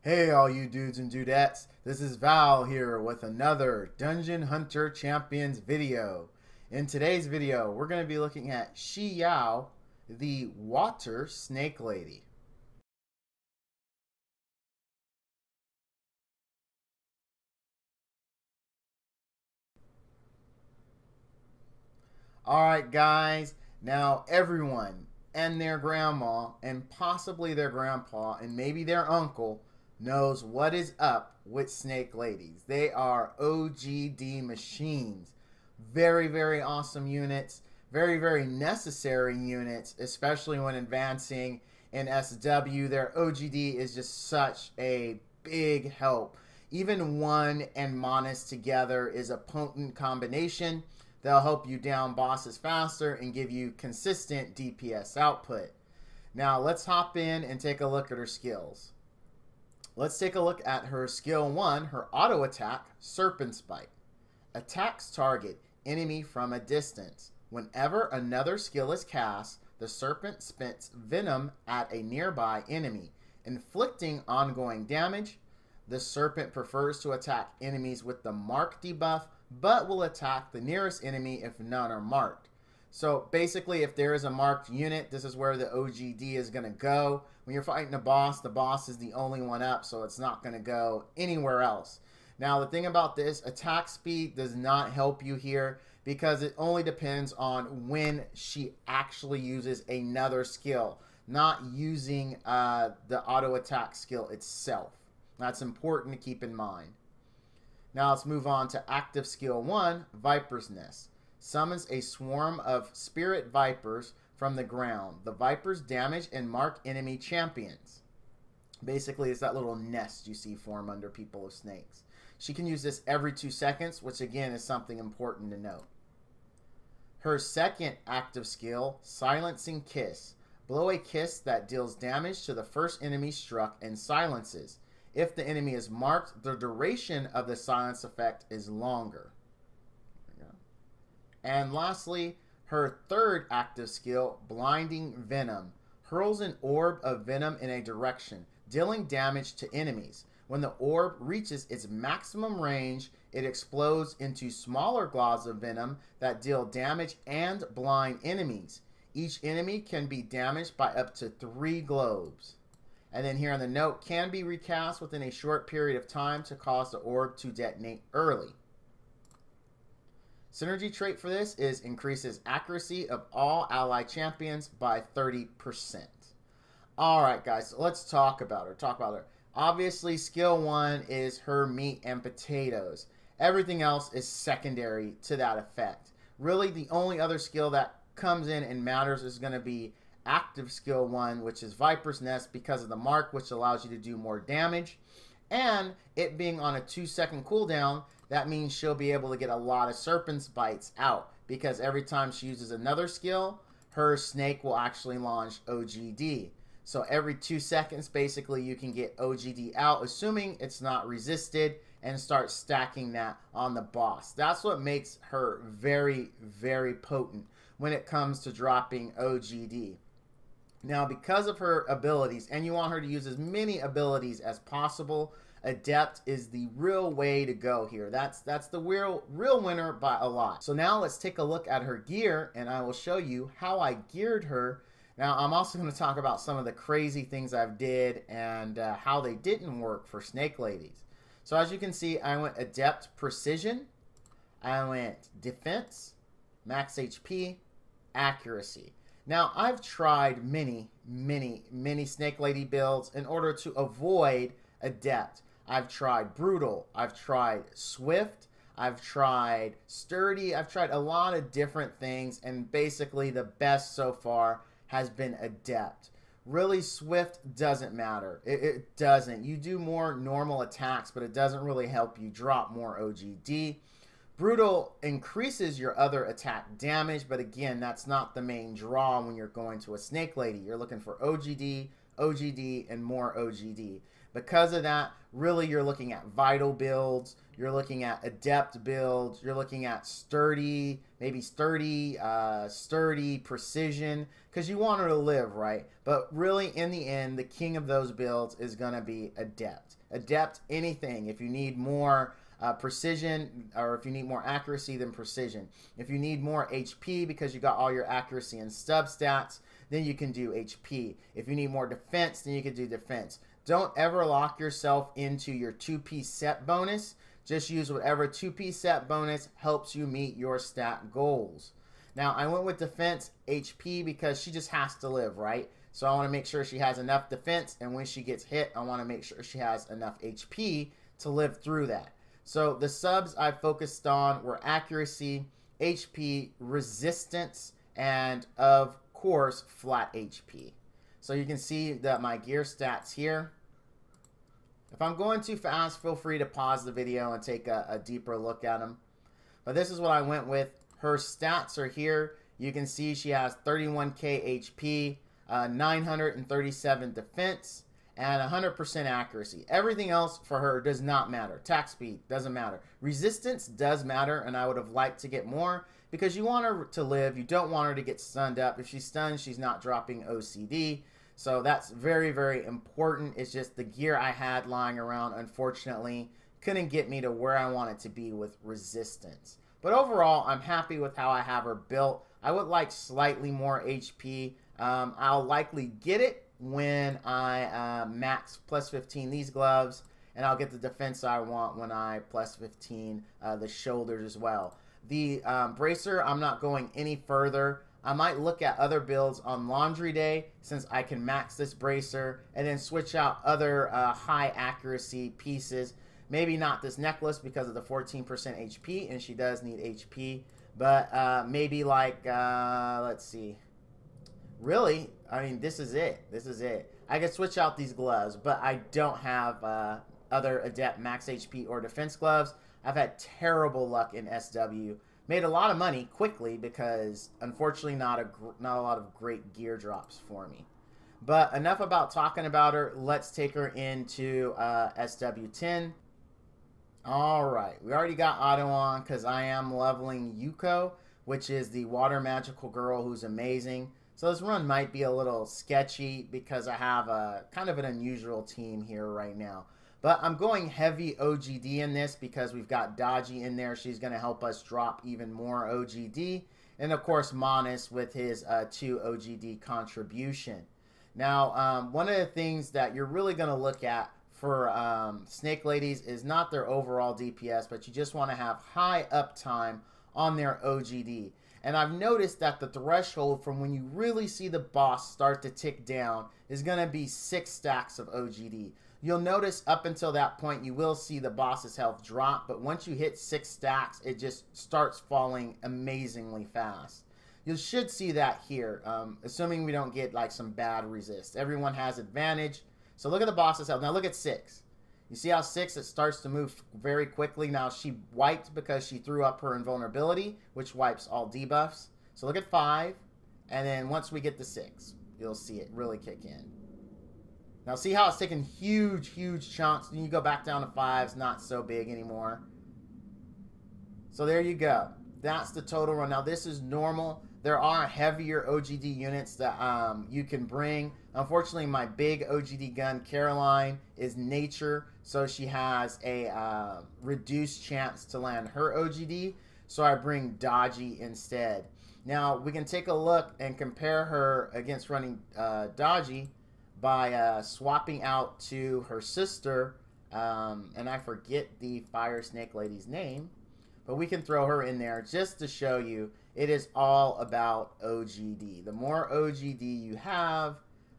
Hey all you dudes and dudettes, this is Val here with another Dungeon Hunter Champions video. In today's video, we're going to be looking at Sheyao, the water snake lady. Alright guys, now everyone and their grandma and possibly their grandpa and maybe their uncle knows what is up with snake ladies. They are OGD machines. Very, very awesome units. Very, very necessary units, especially when advancing in SW. Their OGD is just such a big help. Even one and Monas together is a potent combination. They'll help you down bosses faster and give you consistent DPS output. Now let's hop in and take a look at her skills. Let's take a look at her skill 1, her auto attack, Serpent's Bite. Attacks target enemy from a distance. Whenever another skill is cast, the serpent spits venom at a nearby enemy, inflicting ongoing damage. The serpent prefers to attack enemies with the mark debuff, but will attack the nearest enemy if none are marked. So basically, if there is a marked unit, this is where the OGD is going to go. When you're fighting a boss, the boss is the only one up, so it's not going to go anywhere else. Now, the thing about this, attack speed does not help you here because it only depends on when she actually uses another skill, not using the auto attack skill itself. That's important to keep in mind. Now let's move on to active skill 1, Viper's Nest. Summons a swarm of spirit vipers from the ground. The vipers damage and mark enemy champions. Basically, it's that little nest you see form under people of snakes. She can use this every 2 seconds, which again is something important to note. Her second active skill, Silencing Kiss. Blow a kiss that deals damage to the first enemy struck and silences. If the enemy is marked, the duration of the silence effect is longer. And lastly, her third active skill, Blinding Venom. Hurls an orb of venom in a direction, dealing damage to enemies. When the orb reaches its maximum range, it explodes into smaller globs of venom that deal damage and blind enemies. Each enemy can be damaged by up to 3 globes. And then here on the note, can be recast within a short period of time to cause the orb to detonate early. Synergy trait for this is increases accuracy of all ally champions by 30%. Alright guys, so let's talk about her. Obviously, skill 1 is her meat and potatoes. Everything else is secondary to that effect. Really, the only other skill that comes in and matters is going to be active skill 1, which is Viper's Nest, because of the mark, which allows you to do more damage. And it being on a 2-second cooldown, that means she'll be able to get a lot of Serpent's Bites out, because every time she uses another skill, her snake will actually launch OGD. So every 2 seconds, basically, you can get OGD out, assuming it's not resisted, and start stacking that on the boss. That's what makes her very, very potent when it comes to dropping OGD. Now, because of her abilities, and you want her to use as many abilities as possible, Adept is the real way to go here. That's the real winner by a lot. So now let's take a look at her gear, and I will show you how I geared her. Now, I'm also going to talk about some of the crazy things I've did and how they didn't work for snake ladies. So as you can see, I went Adept Precision, I went Defense, Max HP, Accuracy. Now, I've tried many snake lady builds in order to avoid Adept. I've tried Brutal, I've tried Swift, I've tried Sturdy, I've tried a lot of different things, and basically the best so far has been Adept. Really, Swift doesn't matter. It doesn't. You do more normal attacks, but it doesn't really help you drop more OGD. Brutal increases your other attack damage, but again, that's not the main draw when you're going to a snake lady. You're looking for OGD, OGD and more OGD. Because of that, really you're looking at vital builds, you're looking at adept builds, you're looking at sturdy, maybe sturdy precision, because you want her to live, right? But really, in the end, the king of those builds is going to be adept. Adept anything. If you need more precision, or if you need more accuracy than precision. If you need more HP because you got all your accuracy and sub stats, then you can do HP. If you need more defense, then you can do defense. Don't ever lock yourself into your 2-piece set bonus. Just use whatever 2-piece set bonus helps you meet your stat goals. Now, I went with defense HP because she just has to live, right? So I want to make sure she has enough defense, and when she gets hit, I want to make sure she has enough HP to live through that. So the subs I focused on were accuracy, HP, resistance, and of course, flat HP. So you can see that my gear stats here. If I'm going too fast, feel free to pause the video and take a deeper look at them. But this is what I went with. Her stats are here. You can see she has 31k HP, 937 defense, and 100% accuracy. Everything else for her does not matter. Attack speed doesn't matter. Resistance does matter, and I would have liked to get more because you want her to live. You don't want her to get stunned up. If she's stunned, she's not dropping OCD. So that's very, very important. It's just the gear I had lying around, unfortunately, couldn't get me to where I wanted to be with resistance. But overall, I'm happy with how I have her built. I would like slightly more HP. I'll likely get it when I max plus 15 these gloves, and I'll get the defense I want when I plus 15 the shoulders as well. The bracer, I'm not going any further. I might look at other builds on laundry day since I can max this bracer and then switch out other high accuracy pieces. Maybe not this necklace because of the 14% HP, and she does need HP. But maybe like, let's see. Really, I mean, this is it. This is it. I can switch out these gloves, but I don't have other adept max HP or defense gloves. I've had terrible luck in SW. Made a lot of money quickly because, unfortunately, not a lot of great gear drops for me. But enough about talking about her. Let's take her into SW10. All right, we already got Otto on because I am leveling Yuko, which is the water magical girl who's amazing. So this run might be a little sketchy because I have a kind of an unusual team here right now. But I'm going heavy OGD in this because we've got Dodgy in there. She's going to help us drop even more OGD. And of course, Manus with his 2 OGD contribution. Now, one of the things that you're really going to look at for Snake Ladies is not their overall DPS, but you just want to have high uptime on their OGD. And I've noticed that the threshold from when you really see the boss start to tick down is going to be 6 stacks of OGD. You'll notice up until that point you will see the boss's health drop, but once you hit 6 stacks, it just starts falling amazingly fast. You should see that here, assuming we don't get like some bad resist. Everyone has advantage. So look at the boss's health. Now look at 6. You see how 6, it starts to move very quickly. Now she wiped because she threw up her invulnerability, which wipes all debuffs. So look at 5, and then once we get to 6, you'll see it really kick in. Now see how it's taking huge, huge chunks. Then you go back down to 5, it's not so big anymore. So there you go. That's the total run. Now this is normal. There are heavier OGD units that you can bring. Unfortunately, my big OGD gun, Caroline, is nature, so she has a reduced chance to land her OGD, so I bring Dodgy instead. Now, we can take a look and compare her against running Dodgy by swapping out to her sister, and I forget the Fire Snake Lady's name, but we can throw her in there just to show you it is all about OGD. The more OGD you have,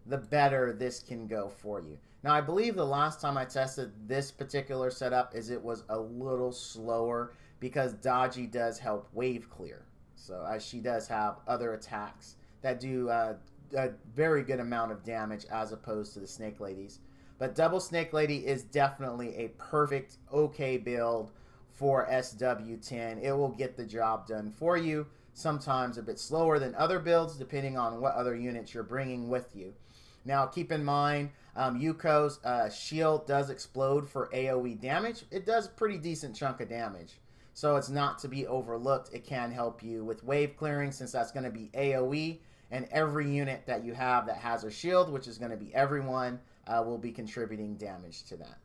the better this can go for you. Now, I believe the last time I tested this particular setup it was a little slower because Dodgy does help wave clear. So as she does have other attacks that do a very good amount of damage as opposed to the Snake Ladies. But Double Snake Lady is definitely a perfect, okay build for SW10. It will get the job done for you. Sometimes a bit slower than other builds depending on what other units you're bringing with you. Now, keep in mind, Yuko's shield does explode for AoE damage. It does a pretty decent chunk of damage. So it's not to be overlooked. It can help you with wave clearing, since that's going to be AoE. And every unit that you have that has a shield, which is going to be everyone, will be contributing damage to that.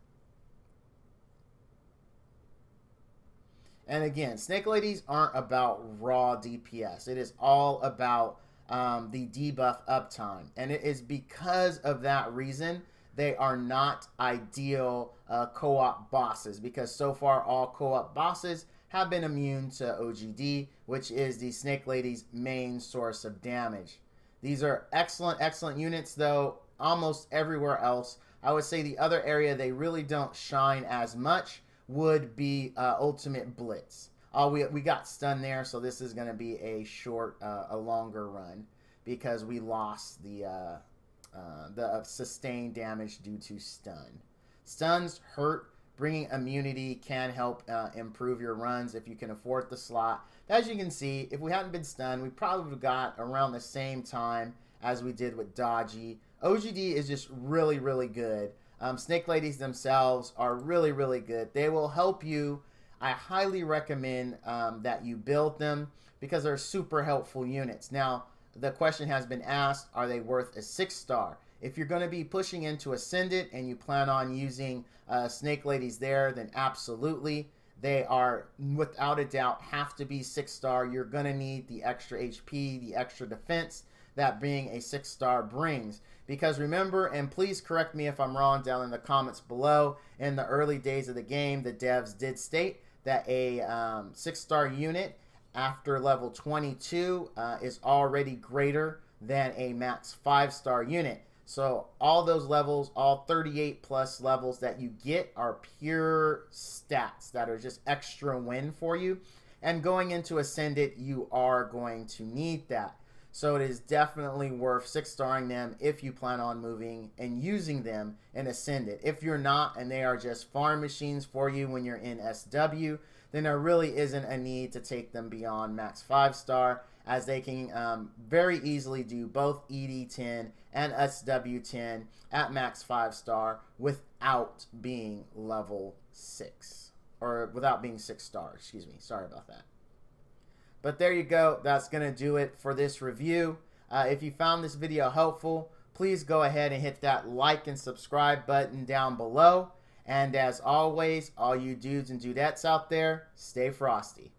And again, Snake Ladies aren't about raw DPS. It is all about the debuff uptime. And it is because of that reason they are not ideal co-op bosses, because so far all co-op bosses have been immune to OGD, which is the Snake Lady's main source of damage. These are excellent, excellent units, though almost everywhere else. I would say the other area they really don't shine as much would be Ultimate Blitz. We got stunned there, so this is going to be a short, a longer run, because we lost the sustained damage due to stun. Stuns hurt. Bringing immunity can help improve your runs if you can afford the slot. As you can see, if we hadn't been stunned, we probably would have got around the same time as we did with Dodgy. OGD is just really, really good. Snake Ladies themselves are really, really good. They will help you. I highly recommend that you build them, because they're super helpful units. Now, the question has been asked, are they worth a 6-star? If you're going to be pushing into Ascendant and you plan on using Snake Ladies there, then absolutely. They are, without a doubt, have to be 6-star. You're going to need the extra HP, the extra defense that being a 6-star brings. Because remember, and please correct me if I'm wrong down in the comments below, in the early days of the game, the devs did state that a 6-star unit after level 22 is already greater than a max 5-star unit. So all those levels, all 38 plus levels that you get, are pure stats that are just extra win for you. And going into Ascendant, you are going to need that. So it is definitely worth 6-starring them if you plan on moving and using them in Ascendant. If you're not, and they are just farm machines for you when you're in SW, then there really isn't a need to take them beyond max 5-star, as they can very easily do both ED10 and SW10 at max 5-star without being level 6. Or without being 6-star, excuse me. Sorry about that. But there you go. That's going to do it for this review. If you found this video helpful, please go ahead and hit that like and subscribe button down below. And as always, all you dudes and dudettes out there, stay frosty.